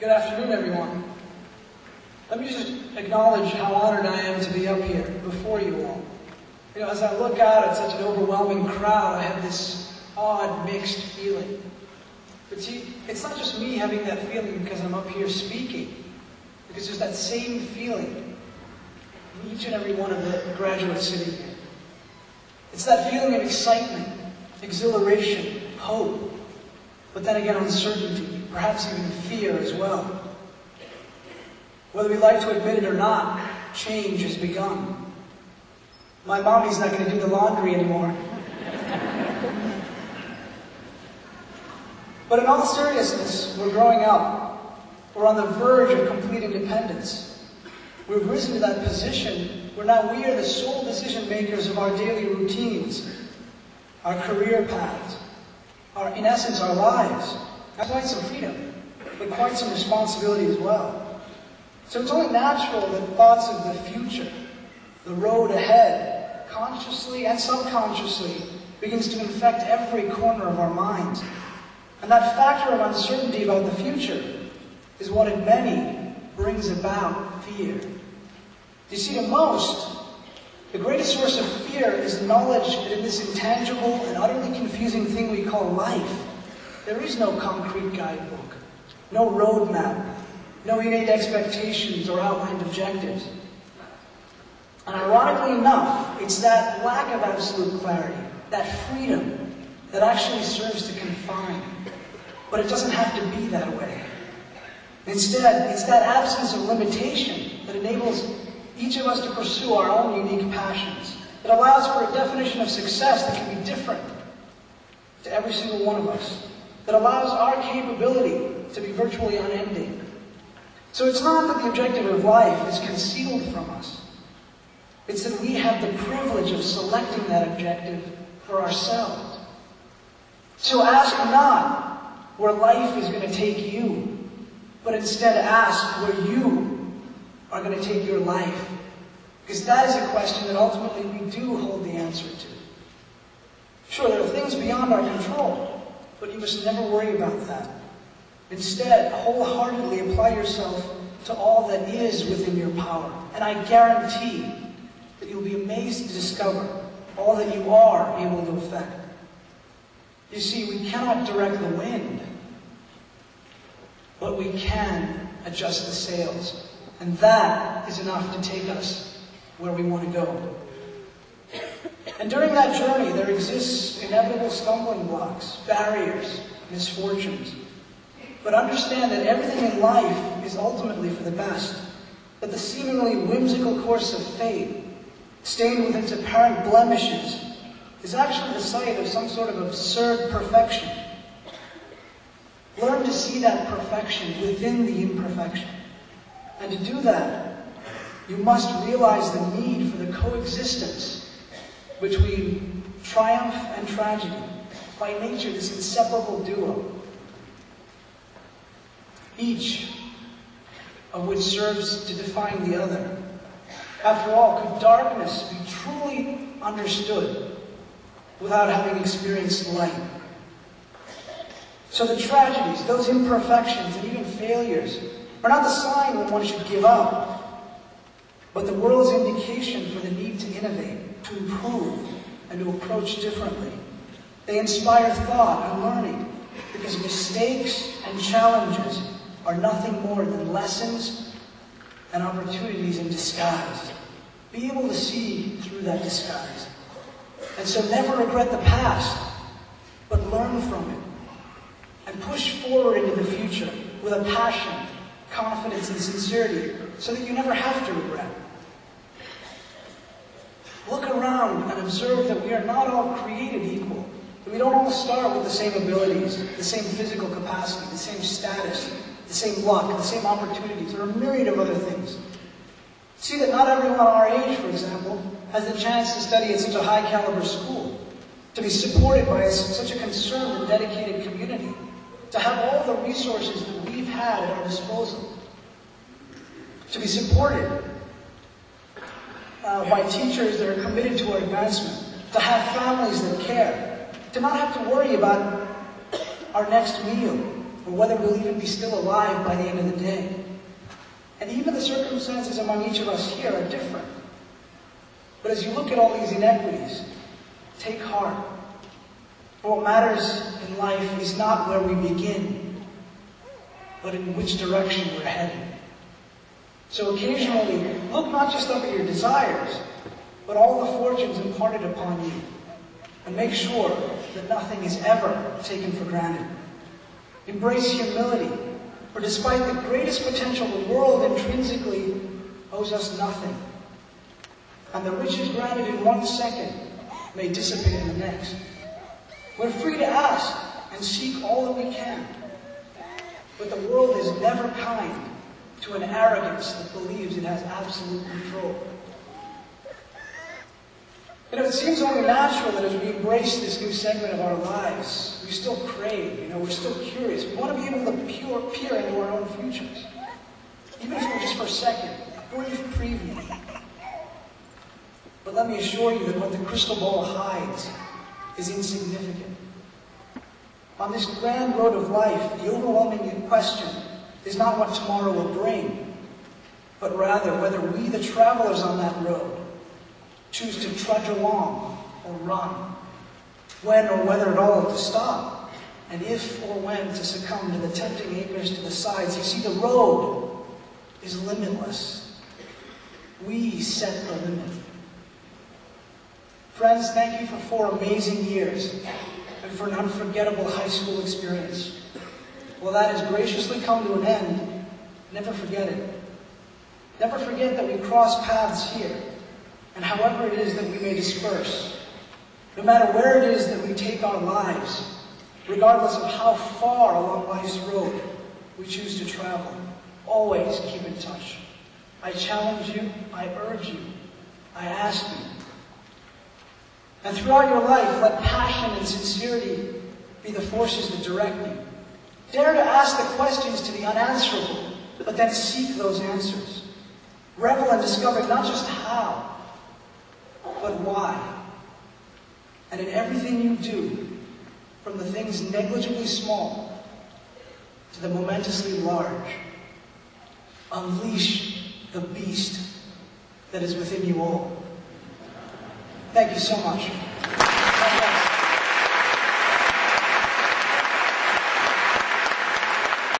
Good afternoon, everyone. Let me just acknowledge how honored I am to be up here before you all. As I look out at such an overwhelming crowd, I have this odd, mixed feeling. But see, it's not just me having that feeling because I'm up here speaking, because there's that same feeling in each and every one of the graduates sitting here. It's that feeling of excitement, exhilaration, hope, but then again uncertainty, perhaps even fear as well. Whether we like to admit it or not, change has begun. My mommy's not going to do the laundry anymore. But in all seriousness, we're growing up. We're on the verge of complete independence. We've risen to that position where now we are the sole decision makers of our daily routines, our career paths, in essence, our lives. That's quite some freedom, but quite some responsibility as well. So it's only natural that thoughts of the future, the road ahead, consciously and subconsciously, begins to infect every corner of our minds. And that factor of uncertainty about the future is what in many brings about fear. You see, to most, the greatest source of fear is knowledge that in this intangible and utterly confusing thing we call life, there is no concrete guidebook, no roadmap, no innate expectations or outlined objectives. And ironically enough, it's that lack of absolute clarity, that freedom, that actually serves to confine. But it doesn't have to be that way. Instead, it's that absence of limitation that enables each of us to pursue our own unique passions. It allows for a definition of success that can be different to every single one of us. That allows our capability to be virtually unending. So it's not that the objective of life is concealed from us. It's that we have the privilege of selecting that objective for ourselves. So ask not where life is going to take you, but instead ask where you are going to take your life. Because that is a question that ultimately we do hold the answer to. Sure, there are things beyond our control, but you must never worry about that. Instead, wholeheartedly apply yourself to all that is within your power. And I guarantee that you'll be amazed to discover all that you are able to affect. You see, we cannot direct the wind, but we can adjust the sails. And that is enough to take us where we want to go. And during that journey, there exists inevitable stumbling blocks, barriers, misfortunes. But understand that everything in life is ultimately for the best. That the seemingly whimsical course of fate, stained with its apparent blemishes, is actually the site of some sort of absurd perfection. Learn to see that perfection within the imperfection. And to do that, you must realize the need for the coexistence between triumph and tragedy. By nature, this inseparable duo. Each of which serves to define the other. After all, could darkness be truly understood without having experienced light? So the tragedies, those imperfections, and even failures are not the sign when one should give up, but the world's indication for the need to innovate, to improve, and to approach differently. They inspire thought and learning, because mistakes and challenges are nothing more than lessons and opportunities in disguise. Be able to see through that disguise. And so never regret the past, but learn from it. And push forward into the future with a passion, confidence, and sincerity, so that you never have to regret. Look around and observe that we are not all created equal. That we don't all start with the same abilities, the same physical capacity, the same status, the same luck, the same opportunities, or a myriad of other things. See that not everyone our age, for example, has the chance to study at such a high-caliber school, to be supported by such a concerned and dedicated community, to have all the resources that we've had at our disposal, to be supported by teachers that are committed to our advancement, to have families that care, to not have to worry about our next meal or whether we'll even be still alive by the end of the day. And even the circumstances among each of us here are different. But as you look at all these inequities, take heart. For what matters in life is not where we begin, but in which direction we're headed. So occasionally, look not just up at your desires, but all the fortunes imparted upon you, and make sure that nothing is ever taken for granted. Embrace humility, for despite the greatest potential, the world intrinsically owes us nothing. And the riches granted in 1 second may dissipate in the next. We're free to ask and seek all that we can. But the world is never kind to an arrogance that believes it has absolute control. It seems only natural that as we embrace this new segment of our lives, we still crave, we're still curious. We want to be able to peer into our own futures. Even if it's just for a second, a brief preview. But let me assure you that what the crystal ball hides is insignificant. On this grand road of life, the overwhelming question is not what tomorrow will bring, but rather whether we, the travelers on that road, choose to trudge along or run, when or whether at all to stop, and if or when to succumb to the tempting acres to the sides. You see, the road is limitless. We set the limit. Friends, thank you for 4 amazing years and for an unforgettable high school experience. Well, that has graciously come to an end. Never forget it. Never forget that we cross paths here, and however it is that we may disperse, no matter where it is that we take our lives, regardless of how far along life's road we choose to travel, always keep in touch. I challenge you, I urge you, I ask you. And throughout your life, let passion and sincerity be the forces that direct you. Dare to ask the questions to the unanswerable, but then seek those answers. Revel and discover not just how, but why. And in everything you do, from the things negligibly small to the momentously large, unleash the beast that is within you all. Thank you so much.